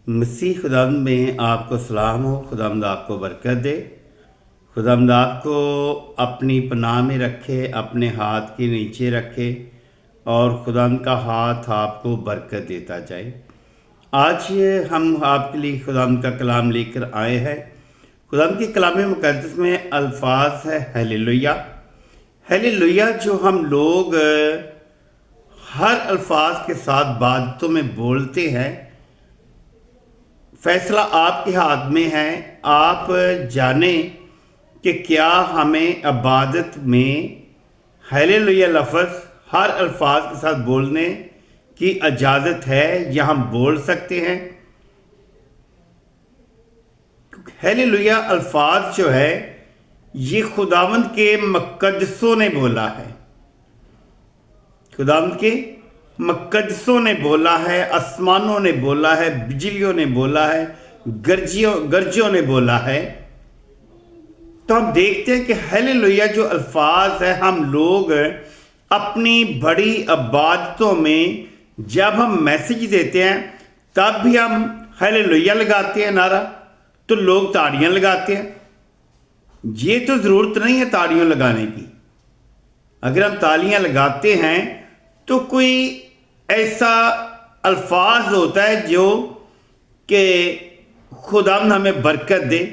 مسیح خداوند میں آپ کو سلام ہو۔ خداوند آپ کو برکت دے، خداوند آپ کو اپنی پناہ میں رکھے، اپنے ہاتھ کے نیچے رکھے اور خداوند کا ہاتھ آپ کو برکت دیتا جائے۔ آج ہم آپ کے لیے خداوند کا کلام لے کر آئے ہیں۔ خداوند کے کلام مقدس میں الفاظ ہے ہیلیلویا۔ ہیلیلویا جو ہم لوگ ہر الفاظ کے ساتھ باتوں میں بولتے ہیں، فیصلہ آپ کے ہاتھ میں ہے۔ آپ جانیں کہ کیا ہمیں عبادت میں ہیلیلویا لفظ ہر الفاظ کے ساتھ بولنے کی اجازت ہے یا ہم بول سکتے ہیں؟ ہیلیلویا الفاظ جو ہے یہ خداوند کے مقدسوں نے بولا ہے، خداوند کے مقدسوں نے بولا ہے، آسمانوں نے بولا ہے، بجلیوں نے بولا ہے، گرجوں نے بولا ہے۔ تو ہم دیکھتے ہیں کہ ہیلیلویا جو الفاظ ہے ہم لوگ اپنی بڑی عبادتوں میں جب ہم میسج دیتے ہیں تب بھی ہم ہیلیلویا لگاتے ہیں نعرہ، تو لوگ تاڑیاں لگاتے ہیں۔ یہ تو ضرورت نہیں ہے تاڑیاں لگانے کی۔ اگر ہم تالیاں لگاتے ہیں تو کوئی ایسا الفاظ ہوتا ہے جو کہ خداوند ہمیں برکت دے،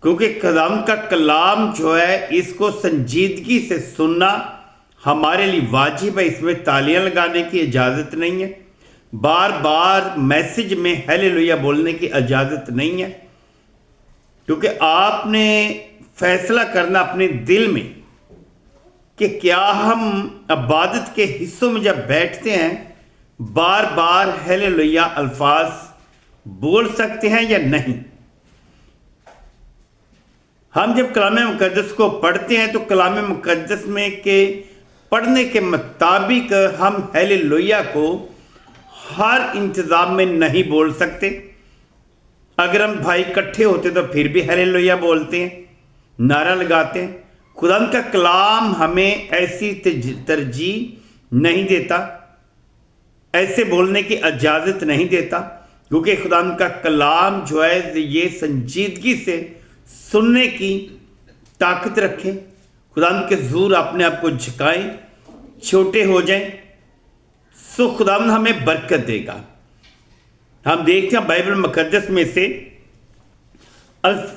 کیونکہ خداوند کا کلام جو ہے اس کو سنجیدگی سے سننا ہمارے لیے واجب ہے۔ اس میں تالیاں لگانے کی اجازت نہیں ہے، بار بار میسج میں ہیلیلویا بولنے کی اجازت نہیں ہے، کیونکہ آپ نے فیصلہ کرنا اپنے دل میں کہ کیا ہم عبادت کے حصوں میں جب بیٹھتے ہیں بار بار ہیلیلویا الفاظ بول سکتے ہیں یا نہیں۔ ہم جب کلام مقدس کو پڑھتے ہیں تو کلام مقدس میں کے پڑھنے کے مطابق ہم ہیلیلویا کو ہر انتظام میں نہیں بول سکتے۔ اگر ہم بھائی اکٹھے ہوتے تو پھر بھی ہیلیلویا بولتے ہیں، نعرہ لگاتے ہیں۔ خداوند کا کلام ہمیں ایسی ترجیح نہیں دیتا، ایسے بولنے کی اجازت نہیں دیتا، کیونکہ خداوند کا کلام جو ہے یہ سنجیدگی سے سننے کی طاقت رکھے۔ خداوند کے حضور اپنے آپ کو جھکائیں، چھوٹے ہو جائیں، سو خداوند ہمیں برکت دے گا۔ ہم دیکھتے ہیں بائبل مقدس میں سے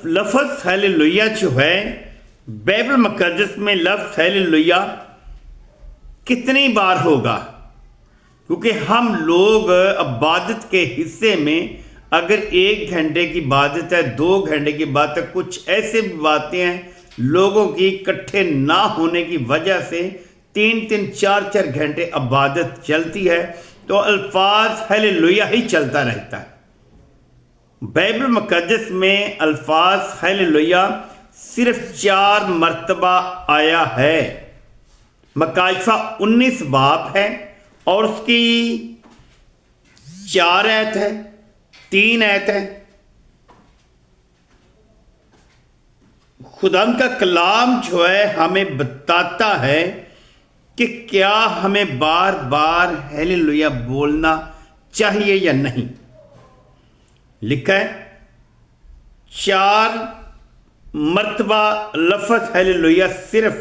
لفظ ہیلیلویا جو ہے، بائبل مقدس میں لفظ ہیلیلویا کتنی بار ہوگا، کیونکہ ہم لوگ عبادت کے حصے میں اگر 1 گھنٹے کی عبادت ہے، 2 گھنٹے کی بات ہے، کچھ ایسے بھی باتیں ہیں لوگوں کی اکٹھے نہ ہونے کی وجہ سے 3 4 گھنٹے عبادت چلتی ہے، تو الفاظ ہیلیلویا ہی چلتا رہتا ہے۔ بائبل مقدس میں الفاظ ہیلیلویا صرف 4 مرتبہ آیا ہے۔ مکاشفہ 19 باب ہے اور اس کی 4 آیت ہے، 3 آیت ہے۔ خداوند کا کلام جو ہے ہمیں بتاتا ہے کہ کیا ہمیں بار بار ہیلیلویا بولنا چاہیے یا نہیں۔ لکھا ہے 4 مرتبہ لفظ ہیلیلویا صرف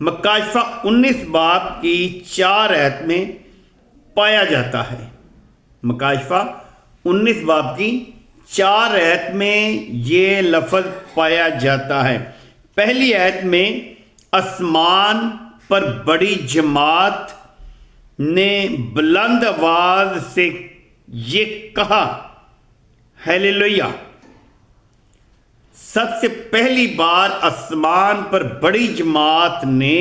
مکاشفہ 19 باب کی 4 آیت میں پایا جاتا ہے۔ مکاشفہ 19 باب کی 4 آیت میں یہ لفظ پایا جاتا ہے۔ پہلی آیت میں آسمان پر بڑی جماعت نے بلند آواز سے یہ کہا ہیلیلویا۔ سب سے پہلی بار آسمان پر بڑی جماعت نے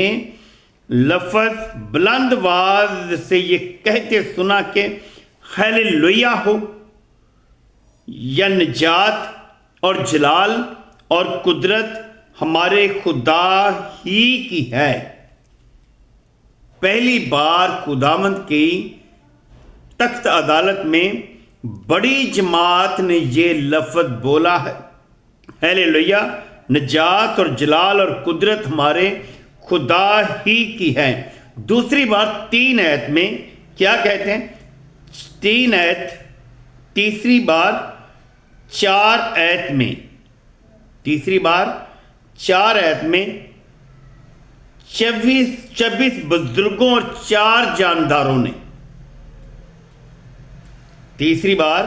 لفظ بلند آواز سے یہ کہتے سنا کہ ہیلیلویا ہو، یا نجات اور جلال اور قدرت ہمارے خدا ہی کی ہے۔ پہلی بار خداوند کی تخت عدالت میں بڑی جماعت نے یہ لفظ بولا ہے ہیلیلویا، نجات اور جلال اور قدرت ہمارے خدا ہی کی ہے۔ دوسری بار 3 آیت میں کیا کہتے ہیں؟ 3 آیت تیسری بار 4 آیت میں، تیسری بار 4 آیت میں 26 بزرگوں اور 4 جانداروں نے، تیسری بار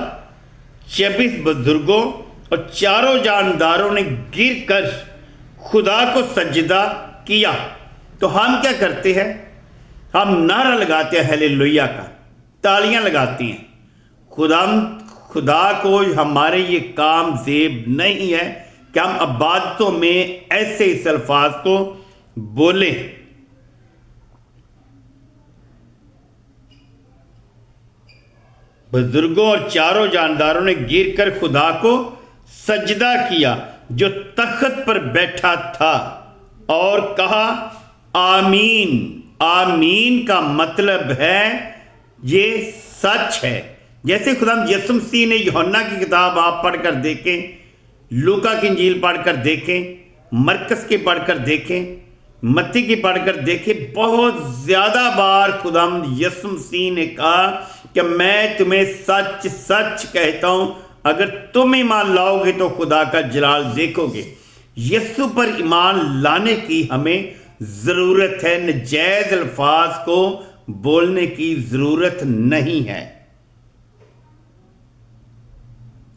26 بزرگوں اور 4 جانداروں نے گر کر خدا کو سجدہ کیا۔ تو ہم کیا کرتے ہیں؟ ہم نعرہ لگاتے ہیں ہیلیلویا کا، تالیاں لگاتے ہیں۔ خدا کو ہمارے یہ کام زیب نہیں ہے کہ ہم عبادتوں میں ایسے اس الفاظ کو بولیں۔ بزرگوں اور 4 جانداروں نے گر کر خدا کو سجدہ کیا جو تخت پر بیٹھا تھا، اور کہا آمین۔ آمین کا مطلب ہے یہ سچ ہے۔ جیسے خدا یسوع مسیح نے یوحنا کی کتاب آپ پڑھ کر دیکھیں، لوکا کی انجیل پڑھ کر دیکھیں، مرکز کی پڑھ کر دیکھیں، متی کی پڑھ کر دیکھیں، بہت زیادہ بار خدا یسوع مسیح نے کہا کہ میں تمہیں سچ سچ کہتا ہوں، اگر تم ایمان لاؤ گے تو خدا کا جلال دیکھو گے۔ یسوع پر ایمان لانے کی ہمیں ضرورت ہے، نجائز الفاظ کو بولنے کی ضرورت نہیں ہے۔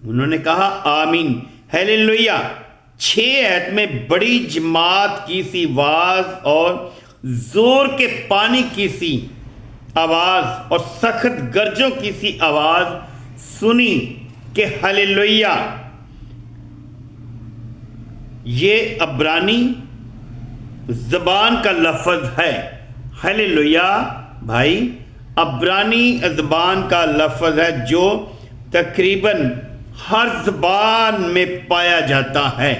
انہوں نے کہا آمین، ہیلیلویا۔ 6 آیت میں بڑی جماعت کی سی آواز اور زور کے پانی کی سی آواز اور سخت گرجوں کی سی آواز سنی کہ ہیلیلویا۔ یہ عبرانی زبان کا لفظ ہے۔ ہیلیلویا بھائی عبرانی زبان کا لفظ ہے جو تقریباً ہر زبان میں پایا جاتا ہے۔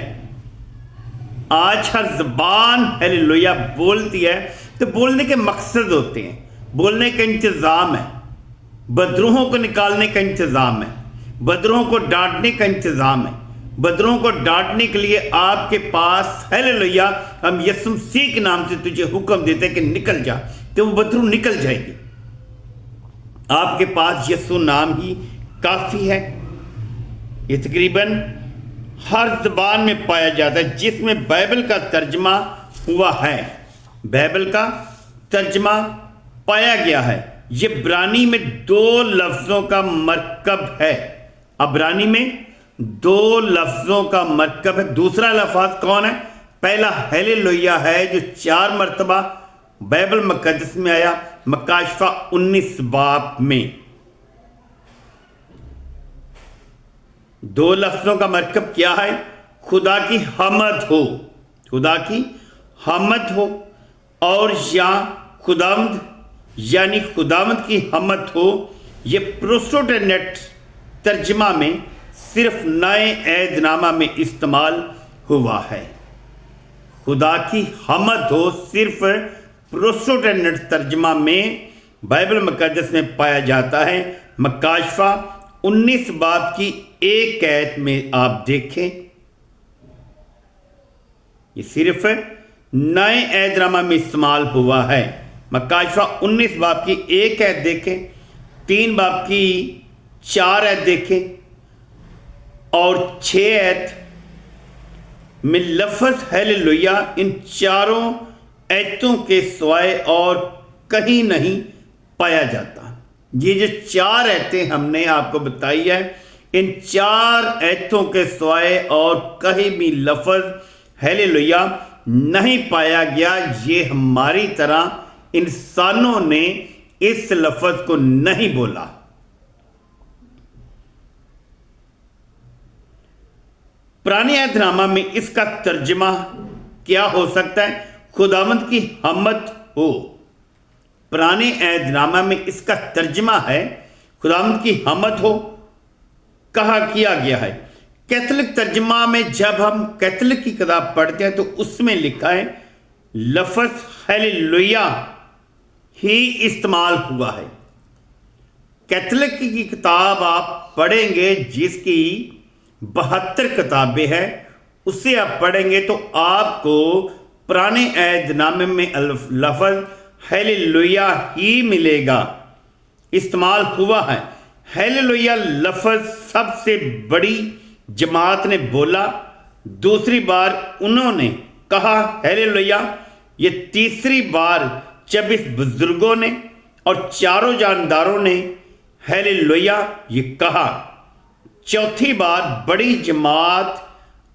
آج ہر زبان ہیلیلویا بولتی ہے تو بولنے کے مقصد ہوتے ہیں، بولنے کا انتظام ہے، بدروہوں کو نکالنے کا انتظام ہے، بدروہوں کو ڈانٹنے کا انتظام ہے۔ بدروہوں کو ڈانٹنے کے لیے آپ کے پاس ہیلیلویا ہم یسوع مسیح کے نام سے تجھے حکم دیتے ہیں کہ نکل جا، تو وہ بدروح نکل جائے گی۔ آپ کے پاس یسوع نام ہی کافی ہے۔ یہ تقریباً ہر زبان میں پایا جاتا ہے جس میں بائبل کا ترجمہ ہوا ہے، بائبل کا ترجمہ پایا گیا ہے۔ یہ عبرانی میں 2 لفظوں کا مرکب ہے، عبرانی میں 2 لفظوں کا مرکب ہے۔ دوسرا لفظ کون ہے؟ پہلا ہیلیلویا ہے جو 4 مرتبہ بائبل مقدس میں آیا، مکاشفہ 19 باب میں۔ 2 لفظوں کا مرکب کیا ہے؟ خدا کی حمد ہو، خدا کی حمد ہو، اور یا خداوند یعنی خداوند کی حمد ہو۔ یہ پروٹسٹنٹ ترجمہ میں صرف نئے عہد نامہ میں استعمال ہوا ہے۔ خدا کی حمد ہو صرف پروٹسٹنٹ ترجمہ میں بائبل مقدس میں پایا جاتا ہے۔ مکاشفہ 19 باب کی 1 آیت میں آپ دیکھیں، یہ صرف نئے عہد نامہ میں استعمال ہوا ہے۔ مکاشفہ 19 باب کی 1 آیت دیکھیں، 3 باب کی 4 آیت دیکھیں، اور 6 آیت میں لفظ ہیلیلویا ان 4 آیتوں کے سوائے اور کہیں نہیں پایا جاتا۔ یہ جو 4 آیتیں ہم نے آپ کو بتائی ہے، ان 4 آیتوں کے سوائے اور کہیں بھی لفظ ہیلیلویا نہیں پایا گیا۔ یہ ہماری طرح انسانوں نے اس لفظ کو نہیں بولا۔ پرانے عہد نامہ میں اس کا ترجمہ کیا ہو سکتا ہے؟ خداوند کی حمد ہو۔ پرانے عہد نامہ میں اس کا ترجمہ ہے خداوند کی حمد ہو، کہا کیا گیا ہے۔ کیتھولک ترجمہ میں جب ہم کیتھولک کی کتاب پڑھتے ہیں تو اس میں لکھا ہے لفظ ہیلیلویا ہی استعمال ہوا ہے۔ کیتھولک کی کتاب آپ پڑھیں گے جس کی 72 کتابیں ہیں، اسے آپ پڑھیں گے تو آپ کو پرانے عہد نامے میں لفظ ہیلیلویا ہی ملے گا، استعمال ہوا ہے۔ ہیلیلویا لفظ سب سے بڑی جماعت نے بولا، دوسری بار انہوں نے کہا ہیلیلویا، یہ تیسری بار 24 بزرگوں نے اور چاروں جانداروں نے ہیلیلویا یہ کہا، چوتھی بار بڑی جماعت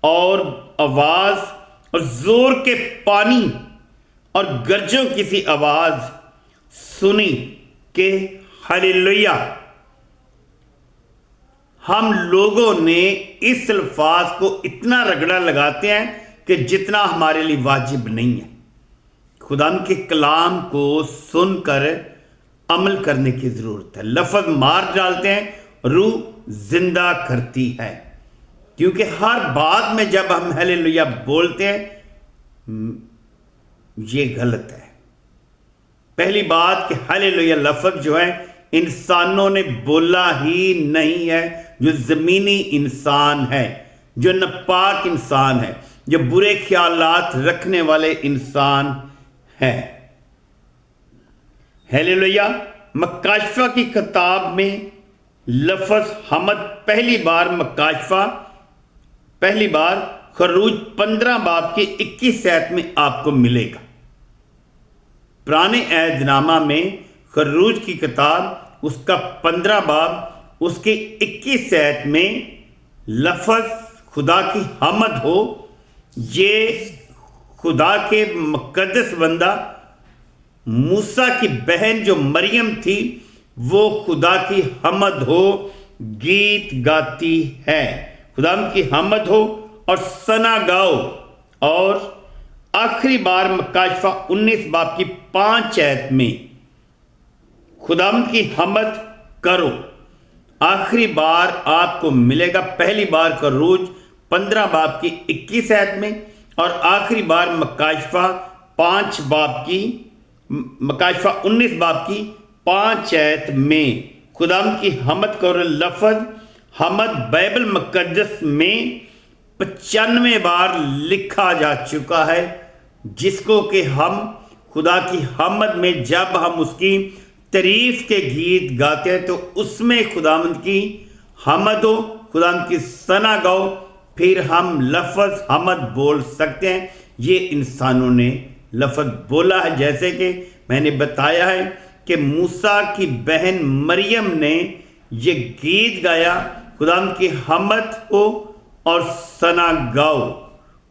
اور آواز اور زور کے پانی اور گرجوں کی سی آواز سنی کہ ہیلیلویا۔ ہم لوگوں نے اس الفاظ کو اتنا رگڑا لگاتے ہیں کہ جتنا ہمارے لیے واجب نہیں ہے۔ خدا کے کلام کو سن کر عمل کرنے کی ضرورت ہے۔ لفظ مار ڈالتے ہیں، روح زندہ کرتی ہے، کیونکہ ہر بات میں جب ہم ہیلیلویا بولتے ہیں یہ غلط ہے۔ پہلی بات کہ ہیلیلویا لفظ جو ہے انسانوں نے بولا ہی نہیں ہے، جو زمینی انسان ہے، جو ناپاک انسان ہے، جو برے خیالات رکھنے والے انسان ہے۔ ہیلیلویا مکاشفہ کی کتاب میں لفظ حمد پہلی بار خروج 15 باب کے 21 آیت میں آپ کو ملے گا۔ پرانے عہد نامہ میں خروج کی کتاب اس کا 15 باب اس کے 21 آیت میں لفظ خدا کی حمد ہو، یہ خدا کے مقدس بندہ موسیٰ کی بہن جو مریم تھی وہ خدا کی حمد ہو گیت گاتی ہے۔ خدا کی حمد ہو اور ثنا گاؤ۔ اور آخری بار مکاشفہ 19 باب کی 5 آیت میں خدا کی حمد کرو۔ آخری بار آپ کو ملے گا پہلی بار خروج 15 باب کی 21 آیت میں، اور آخری بار مکاشفہ 19 باب کی 5 آیت میں خدا کی حمد کرو۔ لفظ حمد بائبل مقدس میں 95 بار لکھا جا چکا ہے، جس کو کہ ہم خدا کی حمد میں جب ہم اس کی تعریف کے گیت گاتے ہیں تو اس میں خداوند کی حمد ہو، خداوند کی ثنا گاؤ، پھر ہم لفظ حمد بول سکتے ہیں۔ یہ انسانوں نے لفظ بولا ہے، جیسے کہ میں نے بتایا ہے کہ موسیٰ کی بہن مریم نے یہ گیت گایا، خداوند کی حمد ہو اور ثنا گاؤ۔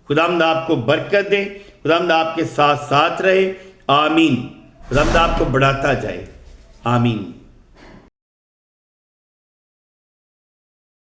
خداوند آپ کو برکت دے، خداوند آپ کے ساتھ رہے، آمین۔ خداوند آپ کو بڑھاتا جائے، آمین۔